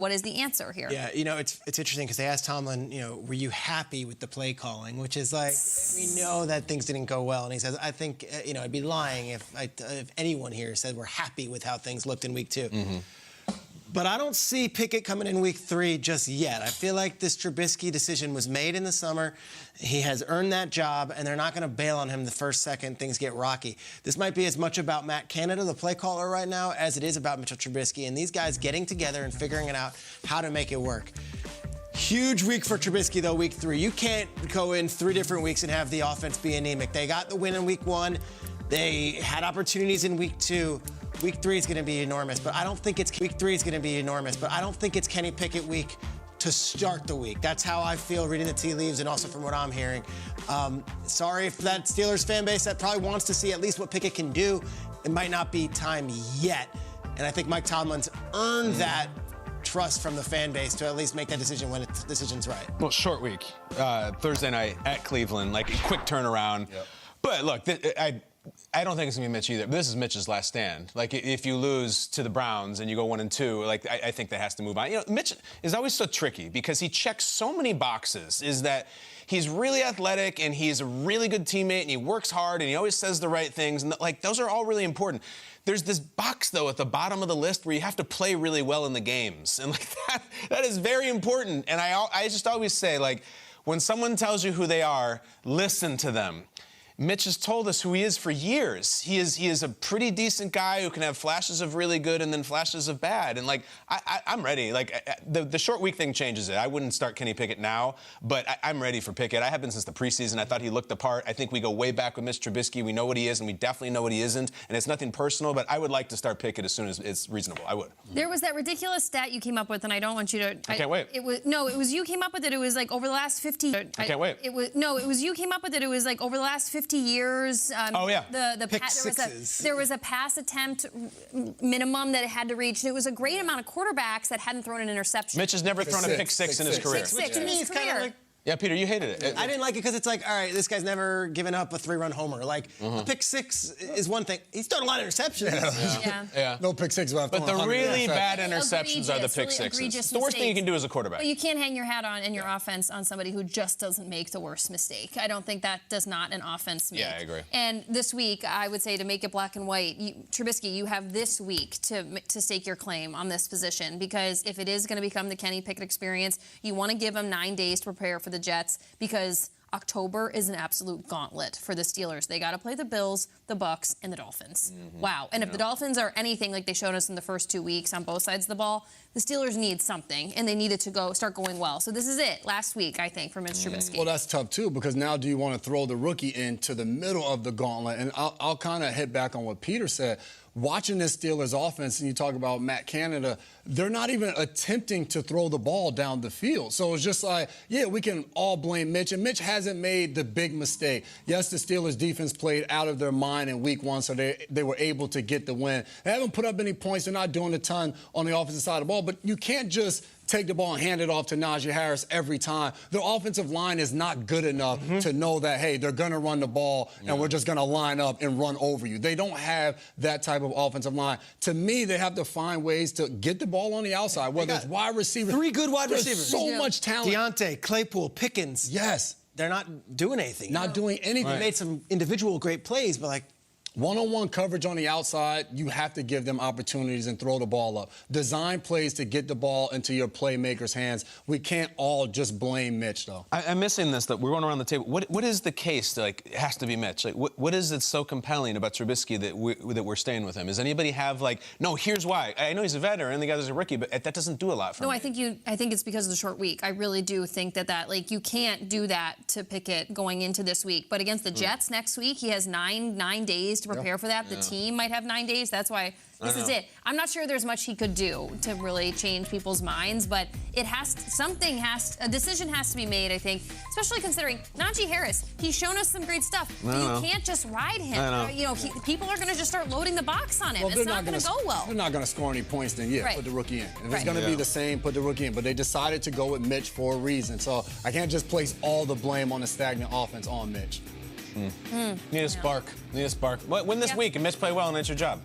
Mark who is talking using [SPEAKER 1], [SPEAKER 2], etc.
[SPEAKER 1] What is the answer here?
[SPEAKER 2] Yeah, it's interesting because they asked Tomlin, were you happy with the play calling? Which is like, we know that things didn't go well. And he says, I think, I'd be lying if anyone here said we're happy with how things looked in week 2. Mm-hmm. But I don't see Pickett coming in week 3 just yet. I feel like this Trubisky decision was made in the summer. He has earned that job, and they're not going to bail on him the first second things get rocky. This might be as much about Matt Canada, the play caller right now, as it is about Mitchell Trubisky and these guys getting together and figuring it out how to make it work. Huge week for Trubisky, though, week 3. You can't go in 3 different weeks and have the offense be anemic. They got the win in week 1. They had opportunities in week 2. Week 3 is going to be enormous, but I don't think it's Kenny Pickett week to start the week. That's how I feel reading the tea leaves and also from what I'm hearing. Sorry if that Steelers fan base that probably wants to see at least what Pickett can do. It might not be time yet. And I think Mike Tomlin's earned that trust from the fan base to at least make that decision when the decision's right.
[SPEAKER 3] Well, short week. Thursday night at Cleveland, like a quick turnaround. Yep. But look, I don't think it's going to be Mitch either. This is Mitch's last stand. Like, if you lose to the Browns and you go 1-2, like, I think that has to move on. Mitch is always so tricky because he checks so many boxes, is that he's really athletic and he's a really good teammate and he works hard and he always says the right things. And, like, those are all really important. There's this box, though, at the bottom of the list where you have to play really well in the games. And, like, that is very important. And I just always say, like, when someone tells you who they are, listen to them. Mitch has told us who he is for years. He is a pretty decent guy who can have flashes of really good and then flashes of bad. And, like, I'm ready. Like, the short week thing changes it. I wouldn't start Kenny Pickett now, but I'm ready for Pickett. I have been since the preseason. I thought he looked the part. I think we go way back with Mitch Trubisky. We know what he is, and we definitely know what he isn't. And it's nothing personal, but I would like to start Pickett as soon as it's reasonable. I would.
[SPEAKER 1] There was that ridiculous stat you came up with, and I don't want you to...
[SPEAKER 3] I can't wait.
[SPEAKER 1] It was you came up with it. It was like over the last 50...
[SPEAKER 3] I can't wait.
[SPEAKER 1] It was you came up with it. It was like over the last 50 years...
[SPEAKER 3] oh, yeah.
[SPEAKER 1] There was a pass attempt minimum that it had to reach. It was a great amount of quarterbacks that hadn't thrown an interception.
[SPEAKER 3] Mitch has never thrown a pick six in his career.
[SPEAKER 1] Pick six in his career.
[SPEAKER 3] Yeah, Peter, you hated it.
[SPEAKER 2] I didn't like it because it's like, all right, this guy's never given up a 3-run homer. Like, a pick 6 is one thing. He's thrown a lot of interceptions.
[SPEAKER 3] Yeah.
[SPEAKER 4] No pick 6.
[SPEAKER 3] But the really bad interceptions are the pick 6s. It's the worst thing you can do as a quarterback.
[SPEAKER 1] But you can't hang your hat on in your offense on somebody who just doesn't make the worst mistake. I don't think that does not an offense make.
[SPEAKER 3] Yeah, I agree.
[SPEAKER 1] And this week, I would say to make it black and white, Trubisky, you have this week to stake your claim on this position, because if it is going to become the Kenny Pickett experience, you want to give him 9 days to prepare for the Jets, because October is an absolute gauntlet for the Steelers. They got to play the Bills, the Bucks, and the Dolphins. Wow. And if the Dolphins are anything like they showed us in the first 2 weeks on both sides of the ball, the Steelers need something, and they needed to start going well. So this is it, last week, I think, for Mitch Trubisky.
[SPEAKER 4] Well, that's tough, too, because now do you want to throw the rookie into the middle of the gauntlet? And I'll kind of hit back on what Peter said. Watching this Steelers offense, and you talk about Matt Canada, they're not even attempting to throw the ball down the field. So it's just like, yeah, we can all blame Mitch, and Mitch hasn't made the big mistake. Yes, the Steelers defense played out of their mind in week 1, so they were able to get the win. They haven't put up any points. They're not doing a ton on the offensive side of the ball, but you can't just take the ball and hand it off to Najee Harris every time. Their offensive line is not good enough to know that, hey, they're going to run the ball and we're just going to line up and run over you. They don't have that type of offensive line. To me, they have to find ways to get the ball on the outside, whether it's wide receiver.
[SPEAKER 2] 3 good wide receivers.
[SPEAKER 4] So much talent.
[SPEAKER 2] Deontay, Claypool, Pickens.
[SPEAKER 4] Yes.
[SPEAKER 2] They're not doing anything.
[SPEAKER 4] Not doing anything.
[SPEAKER 2] They made some individual great plays, but like,
[SPEAKER 4] one-on-one coverage on the outside, you have to give them opportunities and throw the ball up. Design plays to get the ball into your playmakers' hands. We can't all just blame Mitch, though.
[SPEAKER 3] I'm missing this, though. We're going around the table. What is the case, like, it has to be Mitch? Like, what is it so compelling about Trubisky that we're staying with him? Does anybody have, like, no, here's why. I know he's a veteran, the guy's a rookie, but that doesn't do a lot for me.
[SPEAKER 1] No, I think it's because of the short week. I really do think that like, you can't do that to Pickett going into this week. But against the Jets next week, he has nine days to prepare for that. The team might have 9 days. That's why this is it. I'm not sure there's much he could do to really change people's minds, but a decision has to be made, I think, especially considering Najee Harris. He's shown us some great stuff. But you can't just ride him. People are going to just start loading the box on him. It's not going to go well.
[SPEAKER 4] They're not going to score any points then, put the rookie in. If it's going to be the same, put the rookie in. But they decided to go with Mitch for a reason. So I can't just place all the blame on the stagnant offense on Mitch.
[SPEAKER 3] Need a spark. Win this week and Mitch play well, and that's your job.